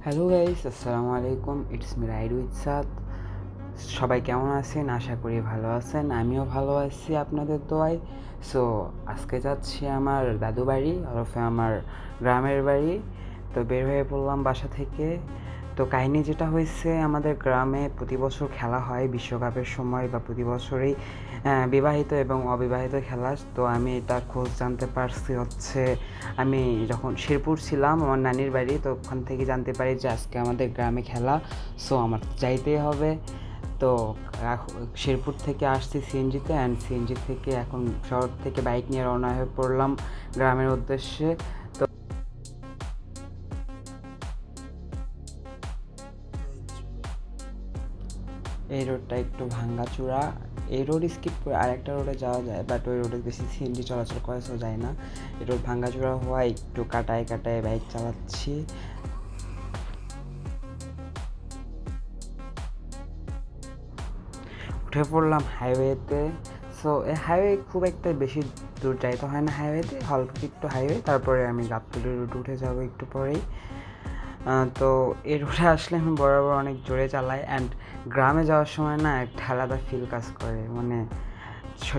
Hello guys, আসসালামু আলাইকুম। It's me ride with সাদ। সবাই কেমন আছেন? আশা করি ভালো আছেন। আমিও ভালো আছি আপনাদের দোয়ায়। সো আজকে যাচ্ছি আমার দাদু বাড়ি, ওরফে আমার গ্রামের বাড়ি। তো বের হয়ে পড়লাম বাসা থেকে। তো কাহিনী যেটা হয়েছে, আমাদের গ্রামে প্রতি বছর খেলা হয় বিশ্বকাপের সময়, বা প্রতি বছরই বিবাহিত এবং অবিবাহিত খেলা। তো আমি এটা খোঁজ জানতে পারছি হচ্ছে, আমি যখন শেরপুর ছিলাম, আমার নানির বাড়ি, তো ওখান থেকে জানতে পারি যে আজকে আমাদের গ্রামে খেলা। সো আমার যাইতেই হবে। তো শেরপুর থেকে আসছি সিএনজিতে, অ্যান্ড সিএনজি থেকে এখন শহর থেকে বাইক নিয়ে রওনা হয়ে পড়লাম গ্রামের উদ্দেশ্যে। তো এই রোডটা একটু ভাঙ্গাচোরা। এই রোড স্কিপ করে আরেকটা রোডে যাওয়া যায়, বাট ওই রোডে বেশি সিএনজি চলাচল করে, সো যায় না। এই রোড ভাঙ্গাচোরা হওয়ায় একটু কাটায় কাটায় বাইক চালাচ্ছি। উঠে পড়লাম হাইওয়েতে। সো এই হাইওয়ে খুব একটা বেশি দূর যাইতে হয় না, হাইওয়েতে অল্প একটু হাইওয়ে, তারপরে আমি গাবতলী রোড উঠে যাবো একটু পরেই। তো এই রোডে আসলে আমি বরাবর অনেক জোরে চালাই, অ্যান্ড গ্রামে যাওয়ার সময় না একটা আলাদা ফিল কাজ করে। মানে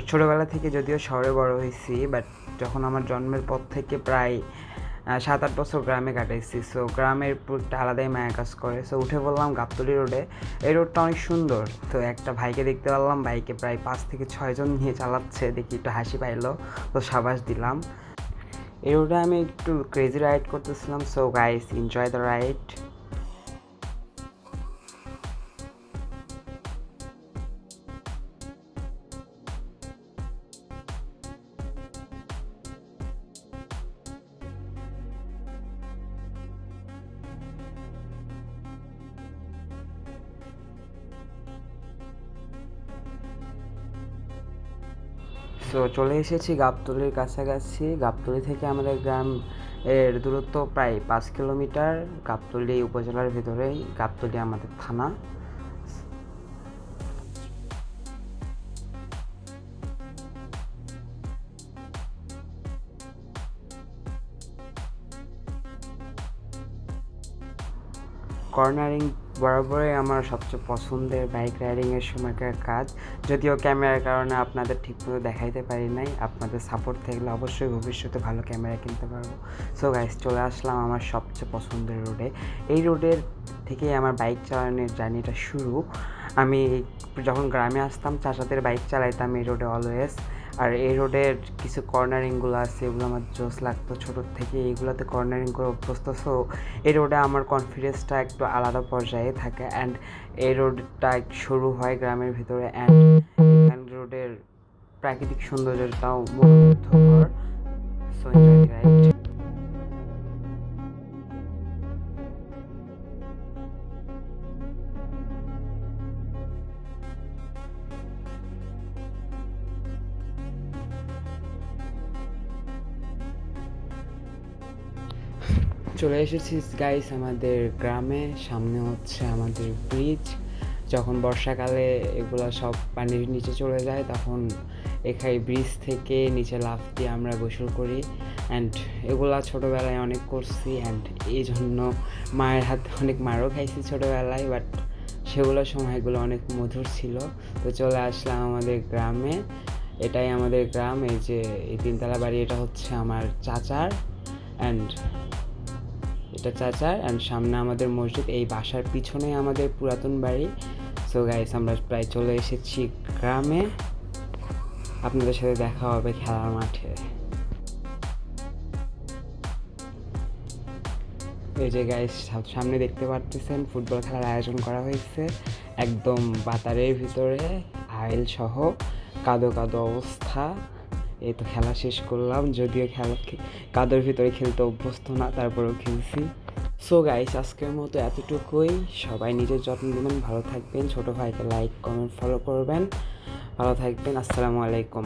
ছোটোবেলা থেকে যদিও শহরে বড় হয়েছি, বাট যখন আমার জন্মের পর থেকে প্রায় 7-8 বছর গ্রামে কাটাইছি। সো গ্রামের একটা আলাদাই মায়া কাজ করে। সো উঠে বললাম গাবতলী রোডে। এই রোডটা অনেক সুন্দর। তো একটা ভাইকে দেখতে পারলাম, বাইকে প্রায় 5 থেকে 6 জন নিয়ে চালাচ্ছে, দেখি একটু হাসি পাইলো, তো সাবাস দিলাম। এই রোডে আমি একটু ক্রেজি রাইড করতেছিলাম। So guys, enjoy the ride. So চলে এসেছি গাবতলীর কাছাকাছি। গাবতলী থেকে আমাদের গ্রাম এর দূরত্ব প্রায় 5 কিলোমিটার। গাবতলী উপজেলার ভিতরেই, গাবতলী আমাদের থানা। কর্নারিং বরাবরই আমার সবচেয়ে পছন্দের বাইক রাইডিংয়ের সময়কার কাজ। যদিও ক্যামেরার কারণে আপনাদের ঠিকমতো দেখাইতে পারি নাই, আপনাদের সাপোর্ট থাকলে অবশ্যই ভবিষ্যতে ভালো ক্যামেরা কিনতে পারবো। সো গাইস, চলে আসলাম আমার সবচেয়ে পছন্দের রোডে। এই রোডের থেকেই আমার বাইক চালানোর জার্নিটা শুরু। আমি যখন গ্রামে আসতাম, চাচাদের বাইক চালাইতাম এই রোডে অলওয়েজ। আর এই রোডের কিছু কর্নারিংগুলো আছে, এগুলো আমার জোস লাগতো ছোটোর থেকে, এইগুলোতে কর্নারিং করে অভ্যস্ত। সো এই রোডে আমার কনফিডেন্সটা একটু আলাদা পর্যায়ে থাকে, অ্যান্ড এই রোডটা শুরু হয় গ্রামের ভিতরে, অ্যান্ড এখান রোডের প্রাকৃতিক সৌন্দর্যটাও মনোমুগ্ধকর। সো এনজয় দি রাইড। চলে এসেছি গাইস আমাদের গ্রামে। সামনে হচ্ছে আমাদের ব্রিজ। যখন বর্ষাকালে এগুলো সব পানির নিচে চলে যায়, তখন এখানে ব্রিজ থেকে নিচে লাফ দিয়ে আমরা গোসল করি, অ্যান্ড এগুলা ছোটোবেলায় অনেক করছি, অ্যান্ড এই জন্য মায়ের হাতে অনেক মারও খাইছি ছোটোবেলায়, বাট সেগুলোর সময়গুলো অনেক মধুর ছিল। তো চলে আসলাম আমাদের গ্রামে। এটাই আমাদের গ্রাম। এই যে এই তিনতলা বাড়ি, এটা হচ্ছে আমার চাচার, অ্যান্ড সামনে আমাদের মসজিদ। এই বাসার পিছনে আমাদের পুরাতন বাড়ি। সো গাইস, আমরা প্রায় চলে এসেছি গ্রামে। আপনাদের সাথে দেখা হবে খেলার মাঠে। এই যে গাইস, সামনে দেখতে পারতেছেন ফুটবল খেলার আয়োজন করা হয়েছে, একদম বাতারের ভিতরে, আইল সহ, কাদো কাদো অবস্থা। এই তো খেলা শেষ করলাম, যদিও খেলা কাদোর ভিতরে খেলতে অভ্যস্ত না, তারপরেও খেলছি। সো গাইস, আজকের মতো এতটুকুই। সবাই নিজের যত্ন নেবেন, ভালো থাকবেন, ছোটো ভাইকে লাইক কমেন্ট ফলো করবেন। ভালো থাকবেন। আসসালামু আলাইকুম।